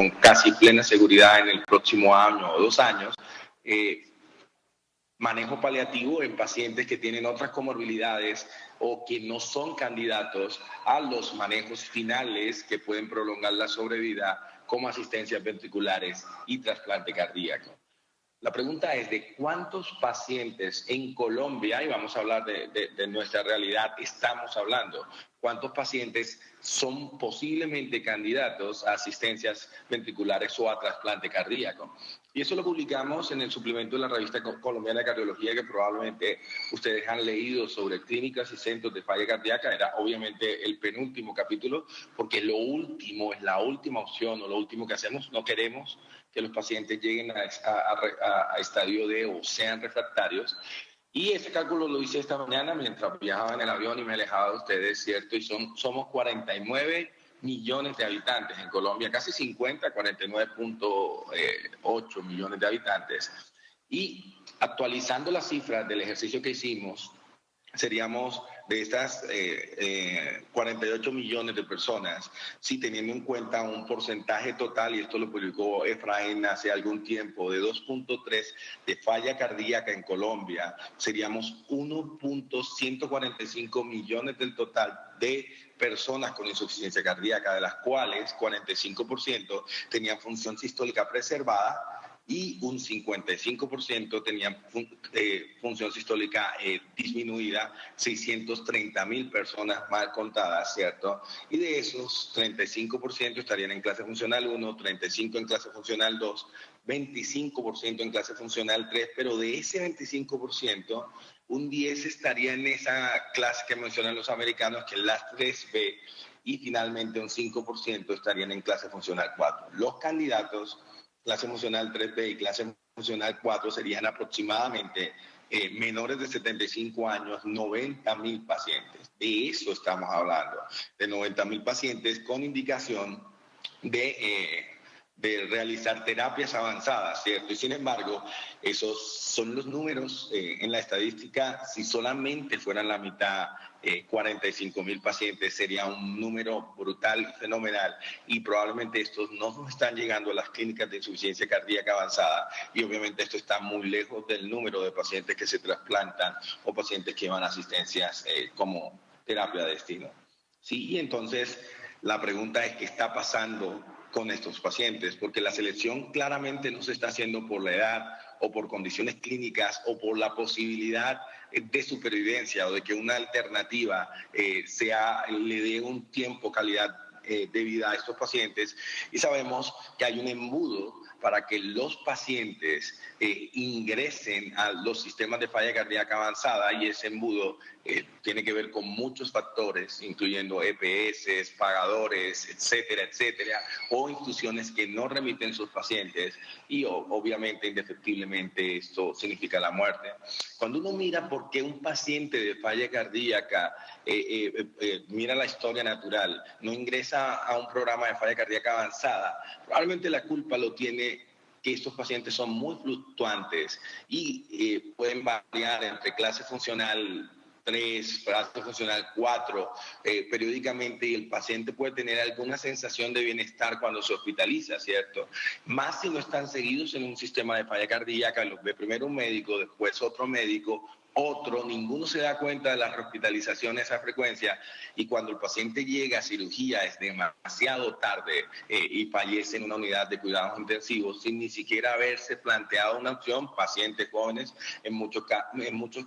con casi plena seguridad en el próximo año o 2 años, manejo paliativo en pacientes que tienen otras comorbilidades o que no son candidatos a los manejos finales que pueden prolongar la sobrevida, como asistencias ventriculares y trasplante cardíaco. La pregunta es de cuántos pacientes en Colombia, y vamos a hablar de nuestra realidad, estamos hablando. ¿Cuántos pacientes son posiblemente candidatos a asistencias ventriculares o a trasplante cardíaco? Y eso lo publicamos en el suplemento de la revista colombiana de cardiología, que probablemente ustedes han leído sobre clínicas y centros de falla cardíaca. Era obviamente el penúltimo capítulo, porque es la última opción o lo último que hacemos. No queremos que los pacientes lleguen a estadio D o sean refractarios. Y ese cálculo lo hice esta mañana mientras viajaba en el avión y me alejaba de ustedes, ¿cierto? Y somos 49 millones de habitantes en Colombia, casi 50, 49.8 millones de habitantes. Y actualizando las cifras del ejercicio que hicimos, seríamos de estas 48 millones de personas, si teniendo en cuenta un porcentaje total, y esto lo publicó Efraín hace algún tiempo, de 2.3 de falla cardíaca en Colombia, seríamos 1.145 millones del total de personas con insuficiencia cardíaca, de las cuales 45% tenían función sistólica preservada, y un 55% tenían función sistólica disminuida, 630,000 personas mal contadas, ¿cierto? Y de esos, 35% estarían en clase funcional 1, 35% en clase funcional 2, 25% en clase funcional 3, pero de ese 25%, un 10 estaría en esa clase que mencionan los americanos, que es la 3B, y finalmente un 5% estarían en clase funcional 4. Los candidatos clase funcional 3B y clase funcional 4 serían aproximadamente menores de 75 años, 90,000 pacientes. De eso estamos hablando, de 90,000 pacientes con indicación de realizar terapias avanzadas, ¿cierto? Y sin embargo, esos son los números en la estadística. Si solamente fueran la mitad, 45,000 pacientes, sería un número brutal y fenomenal, y probablemente estos no están llegando a las clínicas de insuficiencia cardíaca avanzada, y obviamente esto está muy lejos del número de pacientes que se trasplantan o pacientes que van a asistencias como terapia de destino. Sí, y entonces la pregunta es: ¿qué está pasando con estos pacientes? Porque la selección claramente no se está haciendo por la edad o por condiciones clínicas o por la posibilidad de supervivencia o de que una alternativa le dé un tiempo, calidad de vida a estos pacientes. Y sabemos que hay un embudo para que los pacientes ingresen a los sistemas de falla cardíaca avanzada, y ese embudo tiene que ver con muchos factores, incluyendo EPS, pagadores, etcétera, etcétera, o instituciones que no remiten sus pacientes, y obviamente, indefectiblemente, esto significa la muerte. Cuando uno mira por qué un paciente de falla cardíaca mira la historia natural, no ingresa a un programa de falla cardíaca avanzada, probablemente la culpa lo tiene que estos pacientes son muy fluctuantes y pueden variar entre clase funcional 3, clase funcional 4, periódicamente, y el paciente puede tener alguna sensación de bienestar cuando se hospitaliza, ¿cierto? Más si no están seguidos en un sistema de falla cardíaca, los ve primero un médico, después otro médico, ninguno se da cuenta de las hospitalizaciones a frecuencia, y cuando el paciente llega a cirugía es demasiado tarde y fallece en una unidad de cuidados intensivos sin ni siquiera haberse planteado una opción. Pacientes jóvenes, en muchos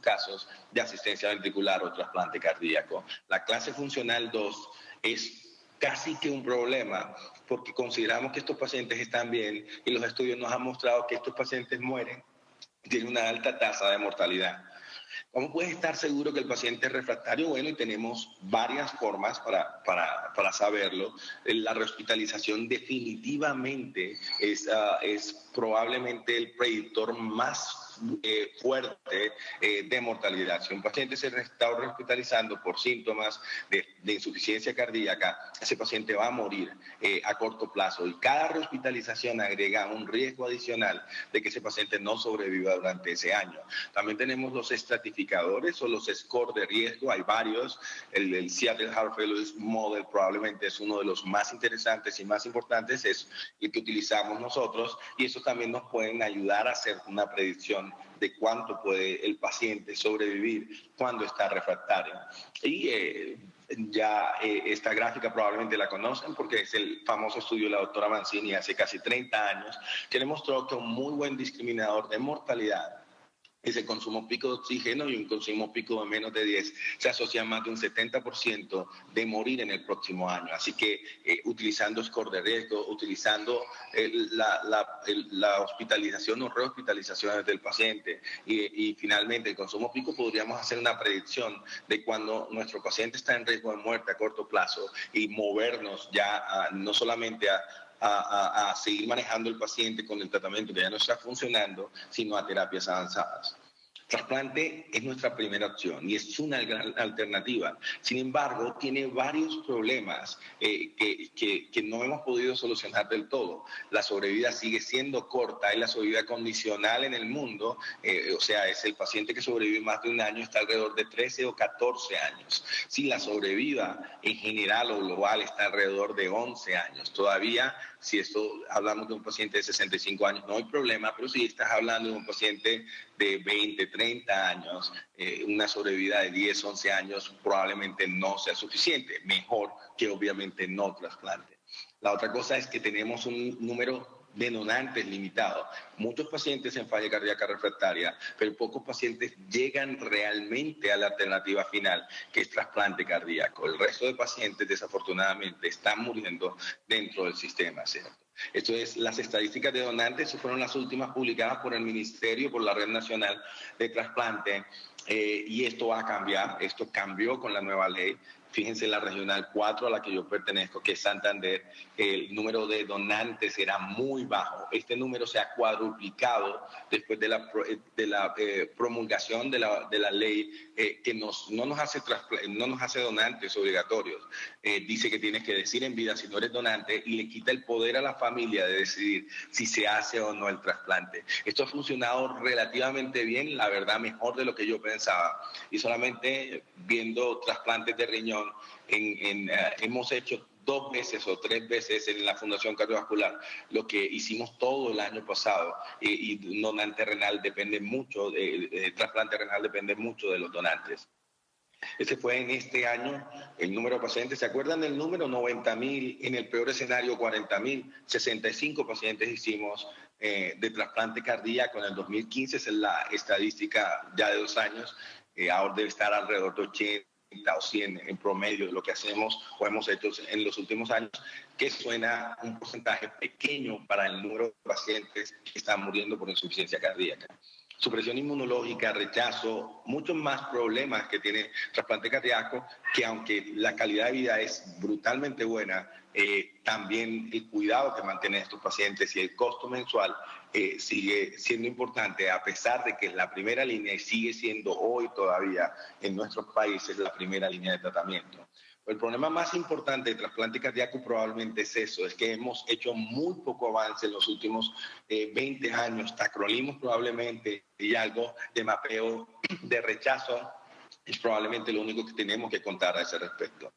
casos, de asistencia ventricular o trasplante cardíaco. La clase funcional 2 es casi que un problema, porque consideramos que estos pacientes están bien, y los estudios nos han mostrado que estos pacientes mueren, tienen una alta tasa de mortalidad. ¿Cómo puedes estar seguro que el paciente es refractario? Bueno, y tenemos varias formas para saberlo. La rehospitalización definitivamente es probablemente el predictor más fuerte de mortalidad. Si un paciente se está hospitalizando por síntomas de insuficiencia cardíaca, ese paciente va a morir a corto plazo, y cada rehospitalización agrega un riesgo adicional de que ese paciente no sobreviva durante ese año. También tenemos los estratificadores o los scores de riesgo, hay varios. El Seattle Heart Failure Model probablemente es uno de los más interesantes y más importantes, es el que utilizamos nosotros, y eso también nos pueden ayudar a hacer una predicción de cuánto puede el paciente sobrevivir cuando está refractario. Y esta gráfica probablemente la conocen porque es el famoso estudio de la doctora Mancini hace casi 30 años, que demostró que un muy buen discriminador de mortalidad es el consumo pico de oxígeno, y un consumo pico de menos de 10 se asocia a más de un 70% de morir en el próximo año. Así que utilizando score de riesgo, utilizando la hospitalización o rehospitalizaciones del paciente y finalmente el consumo pico, podríamos hacer una predicción de cuando nuestro paciente está en riesgo de muerte a corto plazo y movernos ya no solamente a seguir manejando el paciente con el tratamiento que ya no está funcionando, sino a terapias avanzadas. Trasplante es nuestra primera opción y es una gran alternativa. Sin embargo, tiene varios problemas que no hemos podido solucionar del todo. La sobrevida sigue siendo corta, es la sobrevida condicional en el mundo, o sea, es el paciente que sobrevive más de un año, está alrededor de 13 o 14 años. Si la sobrevida en general o global está alrededor de 11 años. Todavía, si hablamos de un paciente de 65 años, no hay problema, pero si estás hablando de un paciente de 20, 30 años, una sobrevida de 10, 11 años probablemente no sea suficiente. Mejor que obviamente no trasplante. La otra cosa es que tenemos un número de donantes limitado. Muchos pacientes en falla cardíaca refractaria, pero pocos pacientes llegan realmente a la alternativa final, que es trasplante cardíaco. El resto de pacientes, desafortunadamente, están muriendo dentro del sistema, ¿cierto? Esto es, las estadísticas de donantes fueron las últimas publicadas por el Ministerio, por la Red Nacional de Trasplante, y esto va a cambiar. Esto cambió con la nueva ley. Fíjense, la Regional 4 a la que yo pertenezco, que es Santander, el número de donantes era muy bajo. Este número se ha cuadruplicado después de la promulgación de la ley que no nos hace donantes obligatorios. Dice que tienes que decir en vida si no eres donante, y le quita el poder a la familia de decidir si se hace o no el trasplante. Esto ha funcionado relativamente bien, la verdad, mejor de lo que yo pensaba. Y solamente viendo trasplantes de riñón, hemos hecho 2 veces o 3 veces en la Fundación Cardiovascular lo que hicimos todo el año pasado, y donante renal depende mucho, trasplante renal depende mucho de los donantes. Ese fue en este año el número de pacientes. ¿Se acuerdan del número? 90.000, en el peor escenario 40.000, 65 pacientes hicimos de trasplante cardíaco en el 2015, esa es la estadística ya de 2 años, ahora debe estar alrededor de 80 o 100 en promedio de lo que hacemos o hemos hecho en los últimos años, que suena un porcentaje pequeño para el número de pacientes que están muriendo por insuficiencia cardíaca. Supresión inmunológica, rechazo, muchos más problemas que tiene trasplante cardíaco, que aunque la calidad de vida es brutalmente buena, también el cuidado que mantienen estos pacientes y el costo mensual sigue siendo importante, a pesar de que es la primera línea y sigue siendo hoy todavía en nuestros países la primera línea de tratamiento. El problema más importante de trasplante cardíaco probablemente es eso, es que hemos hecho muy poco avance en los últimos 20 años, tacrolimus probablemente, y algo de mapeo de rechazo es probablemente lo único que tenemos que contar a ese respecto.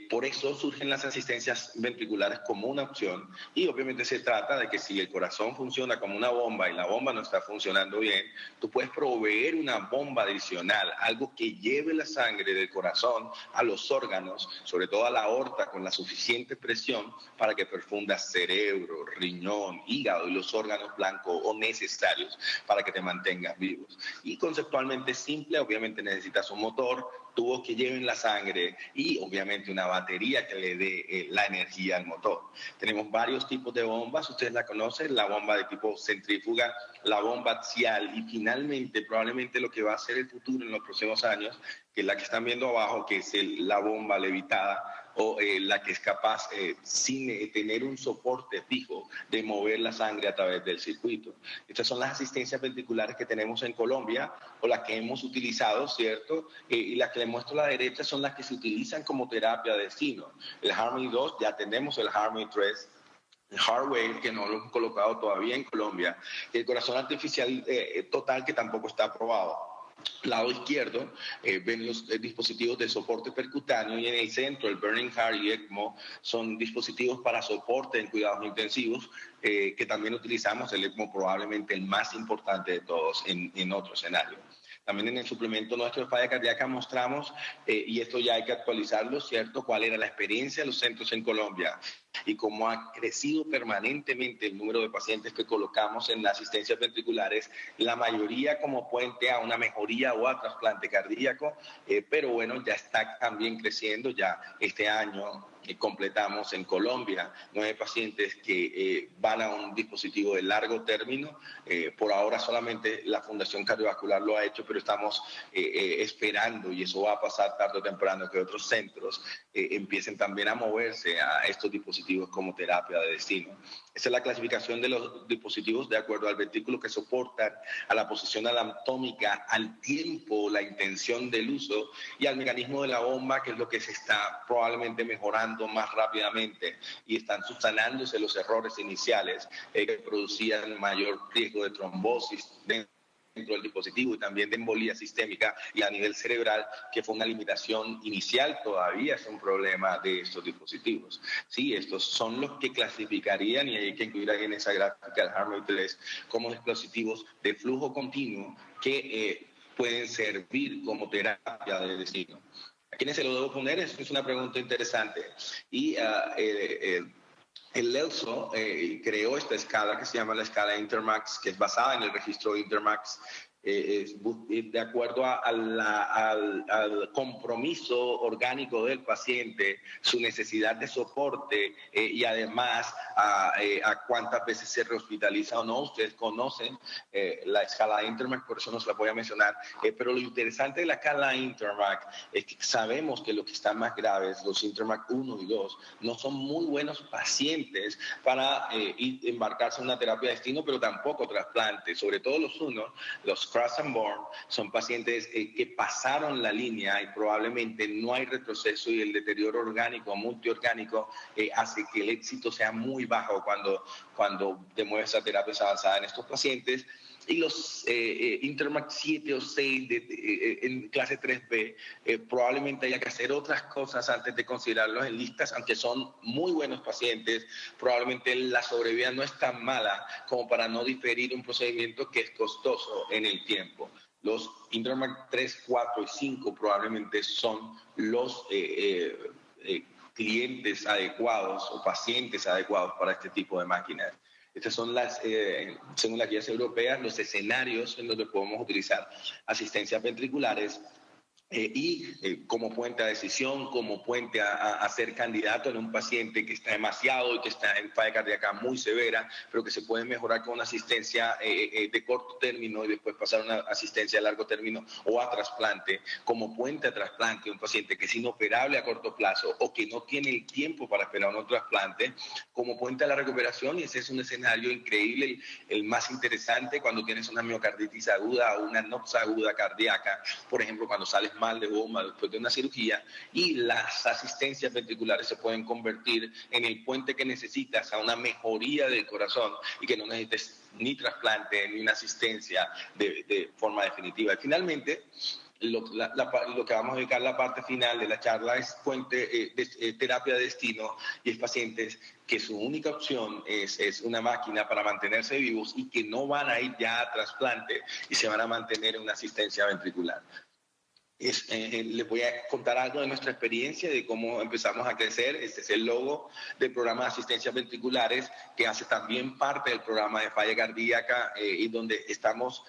Por eso surgen las asistencias ventriculares como una opción, y obviamente se trata de que si el corazón funciona como una bomba y la bomba no está funcionando bien, tú puedes proveer una bomba adicional, algo que lleve la sangre del corazón a los órganos, sobre todo a la aorta, con la suficiente presión para que perfunda cerebro, riñón, hígado y los órganos blancos o necesarios para que te mantengas vivos. Y conceptualmente simple, obviamente necesitas un motor, tubos que lleven la sangre y obviamente una batería que le dé la energía al motor. Tenemos varios tipos de bombas, ustedes la conocen, la bomba de tipo centrífuga, la bomba axial y finalmente probablemente lo que va a ser el futuro en los próximos años, que es la que están viendo abajo, que es la bomba levitada o la que es capaz, sin tener un soporte fijo, de mover la sangre a través del circuito. Estas son las asistencias ventriculares que tenemos en Colombia o las que hemos utilizado, ¿cierto? Y las que les muestro a la derecha son las que se utilizan como terapia de destino. El Harmony 2, ya tenemos el Harmony 3, el Heartwave, que no lo hemos colocado todavía en Colombia, y el corazón artificial total, que tampoco está aprobado. Lado izquierdo ven los dispositivos de soporte percutáneo, y en el centro el Burning Heart y ECMO son dispositivos para soporte en cuidados intensivos que también utilizamos. El ECMO probablemente el más importante de todos en otro escenario. También en el suplemento nuestro de falla cardíaca mostramos, y esto ya hay que actualizarlo, ¿cierto?, cuál era la experiencia de los centros en Colombia y cómo ha crecido permanentemente el número de pacientes que colocamos en asistencias ventriculares, la mayoría como puente a una mejoría o a trasplante cardíaco, pero bueno, ya está también creciendo. Ya este año completamos en Colombia 9 pacientes que van a un dispositivo de largo término. Por ahora solamente la Fundación Cardiovascular lo ha hecho, pero estamos esperando, y eso va a pasar tarde o temprano, que otros centros empiecen también a moverse a estos dispositivos como terapia de destino. Esa es la clasificación de los dispositivos de acuerdo al ventrículo que soportan, a la posición anatómica, al tiempo, la intención del uso y al mecanismo de la bomba, que es lo que se está probablemente mejorando más rápidamente, y están subsanándose los errores iniciales que producían mayor riesgo de trombosis dentro del dispositivo y también de embolía sistémica y a nivel cerebral, que fue una limitación inicial. Todavía es un problema de estos dispositivos. Sí, estos son los que clasificarían, y hay que incluir ahí en esa gráfica el Harmony 3 como dispositivos de flujo continuo que pueden servir como terapia de destino. ¿A quiénes se lo debo poner? Eso es una pregunta interesante. Y el ELSO creó esta escala que se llama la escala Intermax, que es basada en el registro Intermax, de acuerdo al compromiso orgánico del paciente, su necesidad de soporte y además a cuántas veces se rehospitaliza o no. Ustedes conocen la escala Intermax, por eso no se la voy a mencionar, pero lo interesante de la escala Intermax es que sabemos que los que están más graves, los Intermax 1 y 2, no son muy buenos pacientes para embarcarse en una terapia de destino, pero tampoco trasplante. Sobre todo los 1, los Cross and Born, son pacientes que pasaron la línea y probablemente no hay retroceso, y el deterioro orgánico, multiorgánico, hace que el éxito sea muy bajo cuando te mueves a terapias avanzadas en estos pacientes. Y los Intermax 7 o 6 en clase 3B, probablemente haya que hacer otras cosas antes de considerarlos en listas, aunque son muy buenos pacientes. Probablemente la sobrevida no es tan mala como para no diferir un procedimiento que es costoso en el tiempo. Los Intermax 3, 4 y 5 probablemente son los clientes adecuados o pacientes adecuados para este tipo de máquinas. Estas son según las guías europeas, los escenarios en donde podemos utilizar asistencias ventriculares como puente a decisión, como puente a ser candidato en un paciente que está demasiado y que está en falla cardíaca muy severa, pero que se puede mejorar con una asistencia de corto término y después pasar a una asistencia a largo término o a trasplante, como puente a trasplante, un paciente que es inoperable a corto plazo o que no tiene el tiempo para esperar un trasplante, como puente a la recuperación. Y ese es un escenario increíble, el más interesante cuando tienes una miocarditis aguda o una nox aguda cardíaca, por ejemplo, cuando sales mal de bomba después de una cirugía, y las asistencias ventriculares se pueden convertir en el puente que necesitas a una mejoría del corazón y que no necesites ni trasplante ni una asistencia de forma definitiva. Y finalmente, lo que vamos a dedicar la parte final de la charla es terapia de destino, y es pacientes que su única opción es una máquina para mantenerse vivos y que no van a ir ya a trasplante y se van a mantener en una asistencia ventricular. Les voy a contar algo de nuestra experiencia, de cómo empezamos a crecer. Este es el logo del programa de asistencias ventriculares, que hace también parte del programa de falla cardíaca, y donde estamos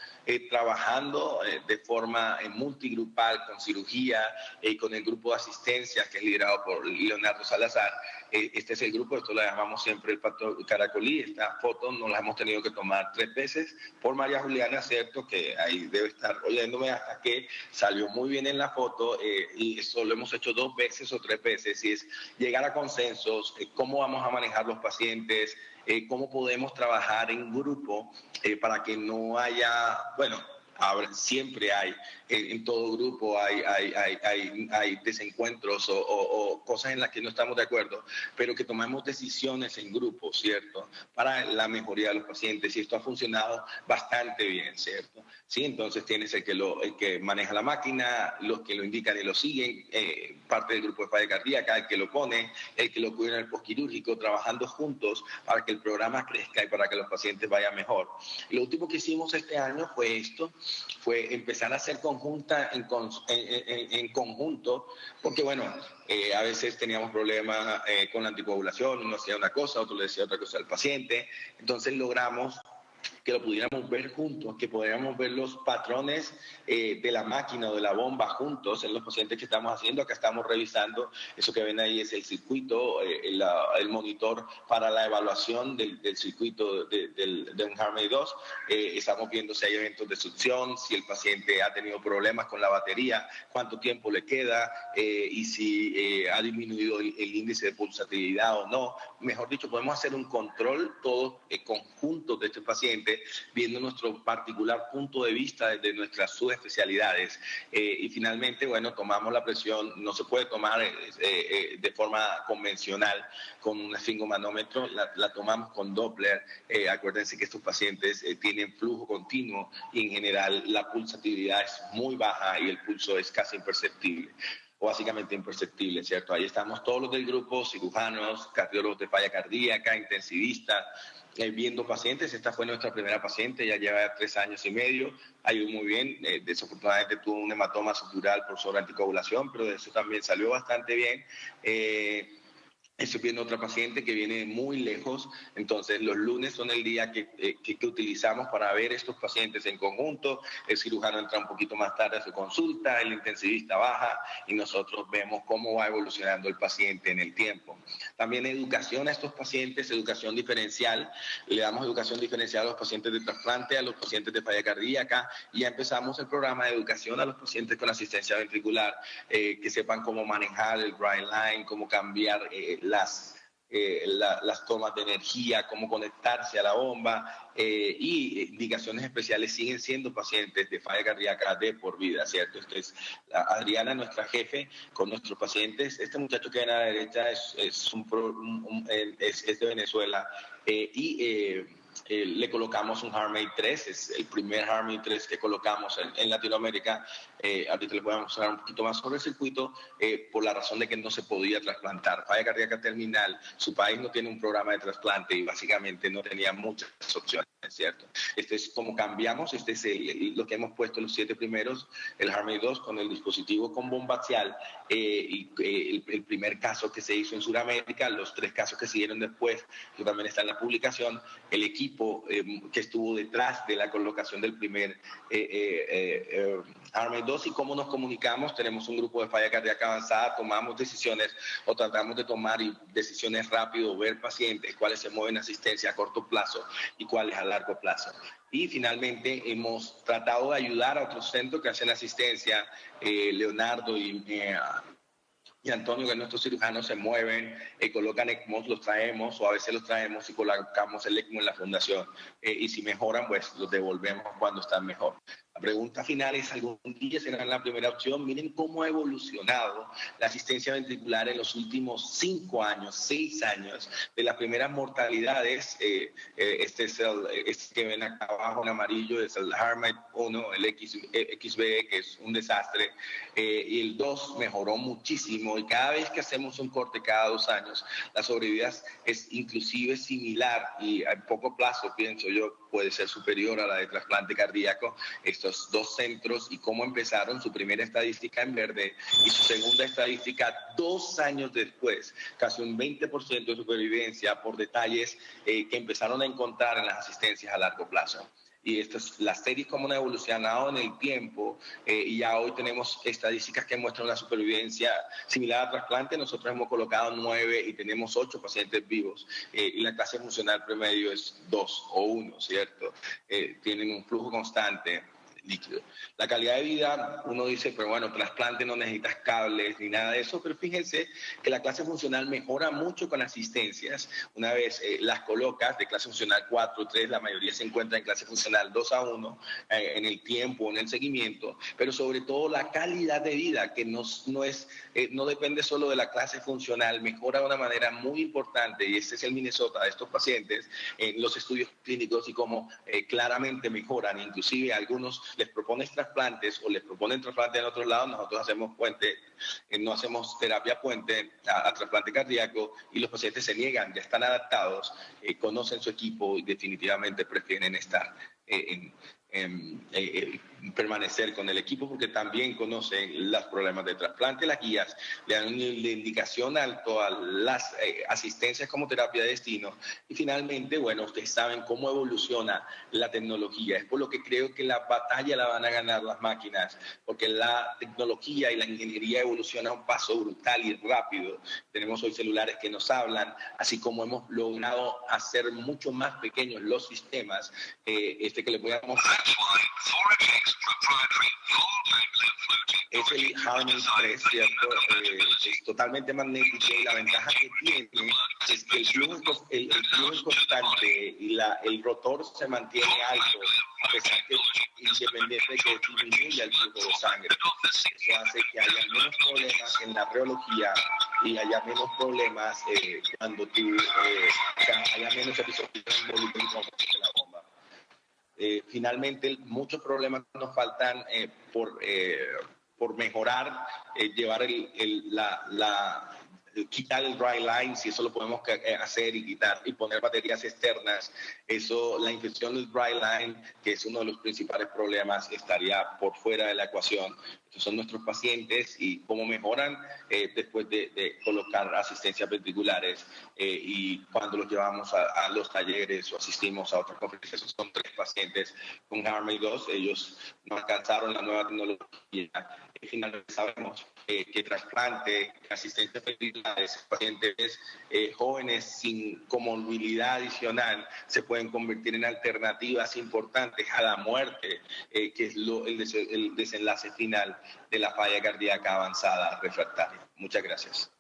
trabajando de forma multigrupal con cirugía y con el grupo de asistencia que es liderado por Leonardo Salazar, Este es el grupo, esto lo llamamos siempre el pato caracolí. Esta foto nos la hemos tenido que tomar 3 veces por María Juliana, ¿cierto? Que ahí debe estar oyéndome hasta que salió muy bien en la foto, y esto lo hemos hecho 2 veces o 3 veces, y es llegar a consensos, cómo vamos a manejar los pacientes, cómo podemos trabajar en grupo para que no haya, bueno, siempre hay, en todo grupo hay desencuentros o cosas en las que no estamos de acuerdo, pero que tomamos decisiones en grupo, ¿cierto? Para la mejoría de los pacientes, y esto ha funcionado bastante bien, ¿cierto? Sí, entonces tienes el que maneja la máquina, los que lo indican y lo siguen, parte del grupo de falla cardíaca, el que lo pone, el que lo cuida en el postquirúrgico, trabajando juntos para que el programa crezca y para que los pacientes vayan mejor. Lo último que hicimos este año fue esto, fue empezar a hacer conjunta en conjunto, porque bueno, a veces teníamos problemas con la anticoagulación, uno hacía una cosa, otro le decía otra cosa al paciente, entonces logramos que lo pudiéramos ver juntos, que pudiéramos ver los patrones de la máquina o de la bomba juntos en los pacientes que estamos haciendo. Acá estamos revisando, eso que ven ahí es el circuito, el monitor para la evaluación del circuito de un Harmony 2. Estamos viendo si hay eventos de succión, si el paciente ha tenido problemas con la batería, cuánto tiempo le queda y si ha disminuido el índice de pulsatividad o no. Mejor dicho, podemos hacer un control todos conjuntos de este paciente, viendo nuestro particular punto de vista desde nuestras subespecialidades. Y finalmente, bueno, tomamos la presión, no se puede tomar de forma convencional con un esfingomanómetro, la tomamos con Doppler. Acuérdense que estos pacientes tienen flujo continuo y en general la pulsatividad es muy baja y el pulso es casi imperceptible, o básicamente imperceptible, ¿cierto? Ahí estamos todos los del grupo, cirujanos, cardiólogos de falla cardíaca, intensivistas, viendo pacientes. Esta fue nuestra primera paciente, ya lleva 3 años y medio, ha ido muy bien. Desafortunadamente tuvo un hematoma subdural por sobreanticoagulación, pero de eso también salió bastante bien. Estoy viendo otra paciente que viene muy lejos, entonces los lunes son el día que utilizamos para ver estos pacientes en conjunto. El cirujano entra un poquito más tarde a su consulta, el intensivista baja y nosotros vemos cómo va evolucionando el paciente en el tiempo. También educación a estos pacientes, educación diferencial. Le damos educación diferencial a los pacientes de trasplante, a los pacientes de falla cardíaca, y ya empezamos el programa de educación a los pacientes con asistencia ventricular, que sepan cómo manejar el dry line, cómo cambiar las tomas de energía, cómo conectarse a la bomba, y indicaciones especiales. Siguen siendo pacientes de falla cardíaca de por vida, ¿cierto? Esta es Adriana, nuestra jefe, con nuestros pacientes. Este muchacho que ven a la derecha es de Venezuela, le colocamos un HeartMate 3, es el primer HeartMate 3 que colocamos en Latinoamérica. Ahorita les voy a mostrar un poquito más sobre el circuito, por la razón de que no se podía trasplantar. Falla cardíaca terminal, su país no tiene un programa de trasplante y básicamente no tenía muchas opciones, ¿cierto? Este es como cambiamos, este es lo que hemos puesto los 7 primeros, el HeartMate 2 con el dispositivo con bomba axial, y el primer caso que se hizo en Sudamérica, los 3 casos que siguieron después, que también está en la publicación, el equipo que estuvo detrás de la colocación del primer HeartMate 2 y cómo nos comunicamos. Tenemos un grupo de falla cardíaca avanzada, tomamos decisiones o tratamos de tomar decisiones rápido, ver pacientes, cuáles se mueven a asistencia a corto plazo y cuáles a largo plazo. Y finalmente hemos tratado de ayudar a otros centros que hacen asistencia. Leonardo y Antonio, que nuestros cirujanos se mueven, colocan ECMOs, los traemos, o a veces los traemos y colocamos el ECMO en la fundación. Y si mejoran, pues los devolvemos cuando están mejor. La pregunta final es, ¿algún día serán la primera opción? Miren cómo ha evolucionado la asistencia ventricular en los últimos 5 años, 6 años. De las primeras mortalidades, este que ven acá abajo en amarillo es el HeartMate 1, el XB, que es un desastre, y el 2 mejoró muchísimo, y cada vez que hacemos un corte cada 2 años, la sobrevida es inclusive similar, y a poco plazo, pienso yo, puede ser superior a la de trasplante cardíaco. Estos 2 centros, y cómo empezaron su primera estadística en verde y su segunda estadística 2 años después, casi un 20% de supervivencia por detalles que empezaron a encontrar en las asistencias a largo plazo. y las series como han evolucionado en el tiempo y ya hoy tenemos estadísticas que muestran una supervivencia similar a trasplante. Nosotros hemos colocado 9 y tenemos 8 pacientes vivos y la clase funcional promedio es 2 o 1, ¿cierto? Tienen un flujo constante líquido. La calidad de vida, uno dice, pero bueno, trasplante no necesitas cables ni nada de eso, pero fíjense que la clase funcional mejora mucho con asistencias. Una vez las colocas de clase funcional 4 o 3, la mayoría se encuentra en clase funcional 2 a 1, en el tiempo, en el seguimiento, pero sobre todo la calidad de vida, que no depende solo de la clase funcional, mejora de una manera muy importante, y este es el Minnesota de estos pacientes, en los estudios clínicos y cómo claramente mejoran, inclusive algunos les propones trasplantes o les proponen trasplantes en otros lados, nosotros hacemos no hacemos terapia puente a trasplante cardíaco y los pacientes se niegan, ya están adaptados, conocen su equipo y definitivamente prefieren estar permanecer con el equipo porque también conocen los problemas de trasplante. Las guías le dan una indicación alto a las asistencias como terapia de destino y finalmente, bueno, ustedes saben cómo evoluciona la tecnología. Es por lo que creo que la batalla la van a ganar las máquinas, porque la tecnología y la ingeniería evoluciona a un paso brutal y rápido. Tenemos hoy celulares que nos hablan, así como hemos logrado hacer mucho más pequeños los sistemas, que le voy a mostrar. Es el Harmony 3, ¿cierto? Es totalmente magnético y la ventaja que tiene es que el flujo es constante y el rotor se mantiene alto, a pesar que independiente de que disminuya el flujo de sangre. Eso hace que haya menos problemas en la reología y haya menos problemas cuando haya menos episodios de embolización de la bomba. Finalmente, muchos problemas nos faltan por mejorar, llevar quitar el dry line, si eso lo podemos hacer y quitar y poner baterías externas. Eso, la infección del dry line, que es uno de los principales problemas, estaría por fuera de la ecuación. Estos son nuestros pacientes y cómo mejoran después de colocar asistencias ventriculares y cuando los llevamos a los talleres o asistimos a otras conferencias. Esos son 3 pacientes con Harmony 2. Ellos no alcanzaron la nueva tecnología. Finalmente sabemos que trasplante, asistencia ventriculares, pacientes jóvenes sin comorbilidad adicional se pueden convertir en alternativas importantes a la muerte, que es el desenlace final de la falla cardíaca avanzada refractaria. Muchas gracias.